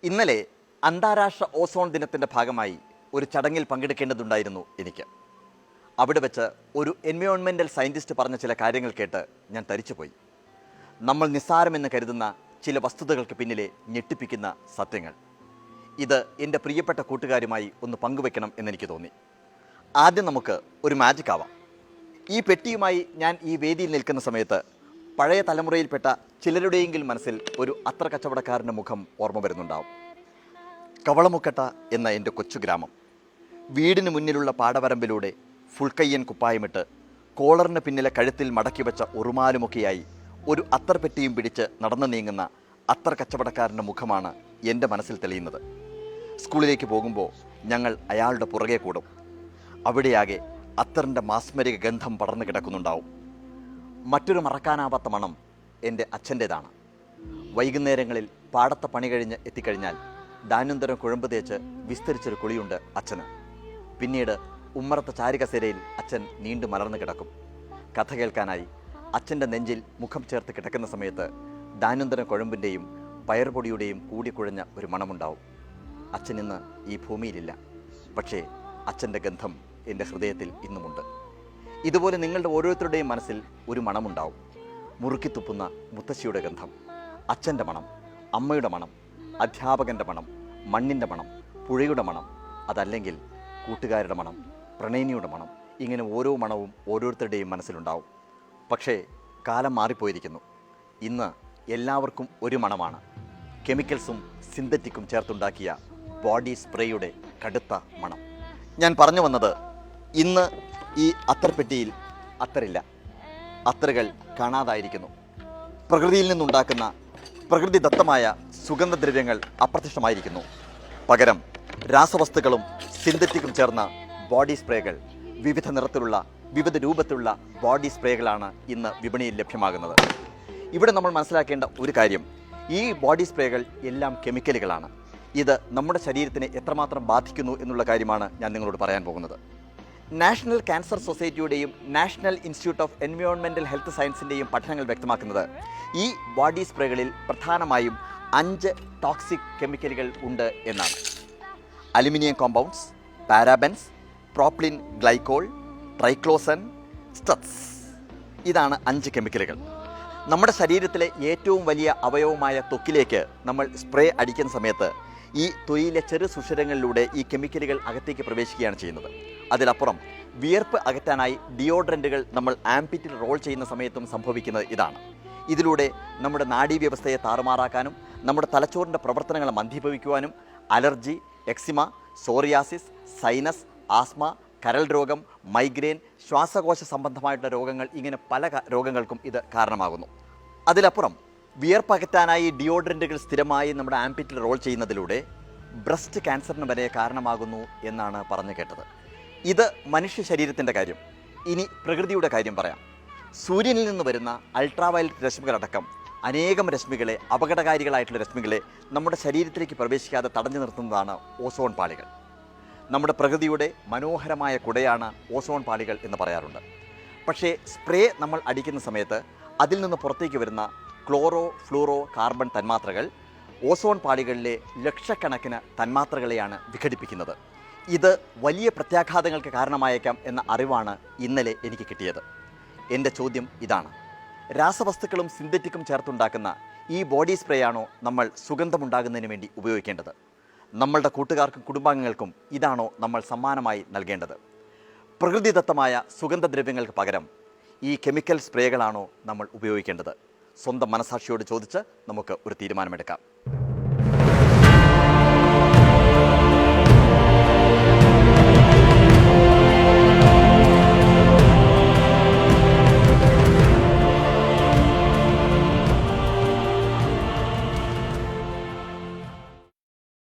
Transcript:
ഇന്നലെ അന്താരാഷ്ട്ര ഓസോൺ ദിനത്തിൻ്റെ ഭാഗമായി ഒരു ചടങ്ങിൽ പങ്കെടുക്കേണ്ടതുണ്ടായിരുന്നു എനിക്ക്. അവിടെ വെച്ച് ഒരു എൻവയോൺമെൻ്റൽ സയൻറ്റിസ്റ്റ് പറഞ്ഞ ചില കാര്യങ്ങൾ കേട്ട് ഞാൻ തരിച്ചുപോയി. നമ്മൾ നിസ്സാരമെന്ന് കരുതുന്ന ചില വസ്തുതകൾക്ക് പിന്നിലെ ഞെട്ടിപ്പിക്കുന്ന സത്യങ്ങൾ. ഇത് എൻ്റെ പ്രിയപ്പെട്ട കൂട്ടുകാരുമായി ഒന്ന് പങ്കുവെക്കണം എന്നെനിക്ക് തോന്നി. ആദ്യം നമുക്ക് ഒരു മാജിക് ആവാം. ഈ പെട്ടിയുമായി ഞാൻ ഈ വേദിയിൽ നിൽക്കുന്ന സമയത്ത് പഴയ തലമുറയിൽപ്പെട്ട ചിലരുടെയെങ്കിലും മനസ്സിൽ ഒരു അത്ര കച്ചവടക്കാരൻ്റെ മുഖം ഓർമ്മ വരുന്നുണ്ടാവും. കവളമുക്കട്ട എന്ന എൻ്റെ കൊച്ചു ഗ്രാമം. വീടിന് മുന്നിലുള്ള പാടവരമ്പിലൂടെ ഫുൾക്കയ്യൻ കുപ്പായമിട്ട് കോളറിന് പിന്നിലെ കഴുത്തിൽ മടക്കി വെച്ച ഉറുമാലുമൊക്കെയായി ഒരു അത്തർ പെട്ടിയും പിടിച്ച് നടന്നു നീങ്ങുന്ന അത്തർ കച്ചവടക്കാരൻ്റെ മുഖമാണ് എൻ്റെ മനസ്സിൽ തെളിയുന്നത്. സ്കൂളിലേക്ക് പോകുമ്പോൾ ഞങ്ങൾ അയാളുടെ പുറകെ കൂടും. അവിടെയാകെ അത്തറിൻ്റെ മാസ്മരിക ഗന്ധം പടർന്നു കിടക്കുന്നുണ്ടാവും. മറ്റൊരു മറക്കാനാവാത്ത മണം എൻ്റെ അച്ഛൻ്റേതാണ്. വൈകുന്നേരങ്ങളിൽ പാടത്തെ പണി കഴിഞ്ഞ് എത്തിക്കഴിഞ്ഞാൽ ധാന്യന്തരം കുഴമ്പ് തേച്ച് വിസ്തരിച്ചൊരു കുളിയുണ്ട് അച്ഛന്. പിന്നീട് ഉമ്മറത്തെ ചാരികസേരയിൽ അച്ഛൻ നീണ്ടു മലർന്നു കിടക്കും. കഥ കേൾക്കാനായി അച്ഛൻ്റെ നെഞ്ചിൽ മുഖം ചേർത്ത് കിടക്കുന്ന സമയത്ത് ധാന്യന്തരം കുഴമ്പിൻ്റെയും പയർപൊടിയുടെയും കൂടിക്കുഴഞ്ഞ ഒരു മണമുണ്ടാവും. അച്ഛൻ ഇന്ന് ഈ ഭൂമിയിലില്ല, പക്ഷേ അച്ഛൻ്റെ ഗന്ധം എൻ്റെ ഹൃദയത്തിൽ ഇന്നുമുണ്ട്. ഇതുപോലെ നിങ്ങളുടെ ഓരോരുത്തരുടെയും മനസ്സിൽ ഒരു മണമുണ്ടാവും. മുറുക്കിത്തുപ്പുന്ന മുത്തശ്ശിയുടെ ഗന്ധം, അച്ഛൻ്റെ മണം, അമ്മയുടെ മണം, അധ്യാപകൻ്റെ മണം, മണ്ണിൻ്റെ മണം, പുഴയുടെ മണം, അതല്ലെങ്കിൽ കൂട്ടുകാരുടെ മണം, പ്രണയിനിയുടെ മണം. ഇങ്ങനെ ഓരോ മണവും ഓരോരുത്തരുടെയും മനസ്സിലുണ്ടാവും. പക്ഷേ കാലം മാറിപ്പോയിരിക്കുന്നു. ഇന്ന് എല്ലാവർക്കും ഒരു മണമാണ്. കെമിക്കൽസും സിന്തറ്റിക്കും ചേർത്തുണ്ടാക്കിയ ബോഡി സ്പ്രേയുടെ കടുത്ത മണം. ഞാൻ പറഞ്ഞു വന്നത്, ഇന്ന് ഈ അത്തർപ്പെട്ടിയിൽ അത്തറില്ല. അത്തറുകൾ കാണാതായിരിക്കുന്നു. പ്രകൃതിയിൽ നിന്നുണ്ടാക്കുന്ന പ്രകൃതിദത്തമായ സുഗന്ധദ്രവ്യങ്ങൾ അപ്രത്യക്ഷമായിരിക്കുന്നു. പകരം രാസവസ്തുക്കളും സിന്തറ്റിക്കും ചേർന്ന ബോഡി സ്പ്രേകൾ, വിവിധ നിറത്തിലുള്ള വിവിധ രൂപത്തിലുള്ള ബോഡി സ്പ്രേകളാണ് ഇന്ന് വിപണിയിൽ ലഭ്യമാകുന്നത്. ഇവിടെ നമ്മൾ മനസ്സിലാക്കേണ്ട ഒരു കാര്യം, ഈ ബോഡി സ്പ്രേകൾ എല്ലാം കെമിക്കലുകളാണ്. ഇത് നമ്മുടെ ശരീരത്തിനെ എത്രമാത്രം ബാധിക്കുന്നു എന്നുള്ള കാര്യമാണ് ഞാൻ നിങ്ങളോട് പറയാൻ പോകുന്നത്. നാഷണൽ ക്യാൻസർ സൊസൈറ്റിയുടെയും നാഷണൽ ഇൻസ്റ്റിറ്റ്യൂട്ട് ഓഫ് എൻവയോൺമെൻ്റൽ ഹെൽത്ത് സയൻസിൻ്റെയും പഠനങ്ങൾ വ്യക്തമാക്കുന്നത് ഈ ബോഡി സ്പ്രേകളിൽ പ്രധാനമായും 5 ടോക്സിക് കെമിക്കലുകൾ ഉണ്ട് എന്നാണ്. Aluminium compounds, parabens, propylene glycol, triclosan, സ്ട്രത്സ്. ഇതാണ് 5 കെമിക്കലുകൾ. നമ്മുടെ ശരീരത്തിലെ ഏറ്റവും വലിയ അവയവമായ ത്വക്കിലേക്ക് നമ്മൾ സ്പ്രേ അടിക്കുന്ന സമയത്ത് ഈ തൊലിയിലെ ചെറു സുഷിരങ്ങളിലൂടെ ഈ കെമിക്കലുകൾ അകത്തേക്ക് പ്രവേശിക്കുകയാണ് ചെയ്യുന്നത്. അതിലപ്പുറം വിയർപ്പ് അകറ്റാനായി ഡിയോഡ്രൻറ്റുകൾ നമ്മൾ ആംപിറ്റിൽ റോൾ ചെയ്യുന്ന സമയത്തും സംഭവിക്കുന്നത് ഇതാണ്. ഇതിലൂടെ നമ്മുടെ നാഡീവ്യവസ്ഥയെ താറുമാറാക്കാനും നമ്മുടെ തലച്ചോറിൻ്റെ പ്രവർത്തനങ്ങളെ മന്ദീഭവിക്കുവാനും allergy, eczema, psoriasis, sinus, asthma, കരൾ രോഗം, മൈഗ്രെയിൻ, ശ്വാസകോശ സംബന്ധമായിട്ടുള്ള രോഗങ്ങൾ, ഇങ്ങനെ പല രോഗങ്ങൾക്കും ഇത് കാരണമാകുന്നു. അതിലപ്പുറം വിയർപ്പകറ്റാനായി ഡിയോഡ്രൻറ്റുകൾ സ്ഥിരമായി നമ്മുടെ ആംപിറ്റിൽ റോൾ ചെയ്യുന്നതിലൂടെ ബ്രസ്റ്റ് ക്യാൻസറിന് വരെ കാരണമാകുന്നു എന്നാണ് പറഞ്ഞു കേട്ടത്. ഇത് മനുഷ്യ ശരീരത്തിൻ്റെ കാര്യം. ഇനി പ്രകൃതിയുടെ കാര്യം പറയാം. സൂര്യനിൽ നിന്ന് വരുന്ന അൾട്രാവയലറ്റ് രശ്മികളടക്കം അനേകം രശ്മികളെ, അപകടകാരികളായിട്ടുള്ള രശ്മികളെ നമ്മുടെ ശരീരത്തിലേക്ക് പ്രവേശിക്കാതെ തടഞ്ഞു നിർത്തുന്നതാണ് ഓസോൺ പാളികൾ. നമ്മുടെ പ്രകൃതിയുടെ മനോഹരമായ കുടയാണ് ഓസോൺ പാളികൾ എന്ന് പറയാറുണ്ട്. പക്ഷേ സ്പ്രേ നമ്മൾ അടിക്കുന്ന സമയത്ത് അതിൽ നിന്ന് പുറത്തേക്ക് വരുന്ന ക്ലോറോ ഫ്ലൂറോ കാർബൺ തന്മാത്രകൾ ഓസോൺ പാളികളിലെ ലക്ഷക്കണക്കിന് തന്മാത്രകളെയാണ് വിഘടിപ്പിക്കുന്നത്. ഇത് വലിയ പ്രത്യാഘാതങ്ങൾക്ക് കാരണമായേക്കാം എന്ന അറിവാണ് ഇന്നലെ എനിക്ക് കിട്ടിയത്. എൻ്റെ ചോദ്യം ഇതാണ്, രാസവസ്തുക്കളും സിന്തറ്റിക്കും ചേർത്തുണ്ടാക്കുന്ന ഈ ബോഡി സ്പ്രേയാണോ നമ്മൾ സുഗന്ധമുണ്ടാകുന്നതിന് വേണ്ടി ഉപയോഗിക്കേണ്ടത്? നമ്മളുടെ കൂട്ടുകാർക്കും കുടുംബാംഗങ്ങൾക്കും ഇതാണോ നമ്മൾ സമ്മാനമായി നൽകേണ്ടത്? പ്രകൃതിദത്തമായ സുഗന്ധദ്രവ്യങ്ങൾക്ക് പകരം ഈ കെമിക്കൽ സ്പ്രേകളാണോ നമ്മൾ ഉപയോഗിക്കേണ്ടത്? സ്വന്തം മനസാക്ഷിയോട് ചോദിച്ച് നമുക്ക് ഒരു തീരുമാനമെടുക്കാം.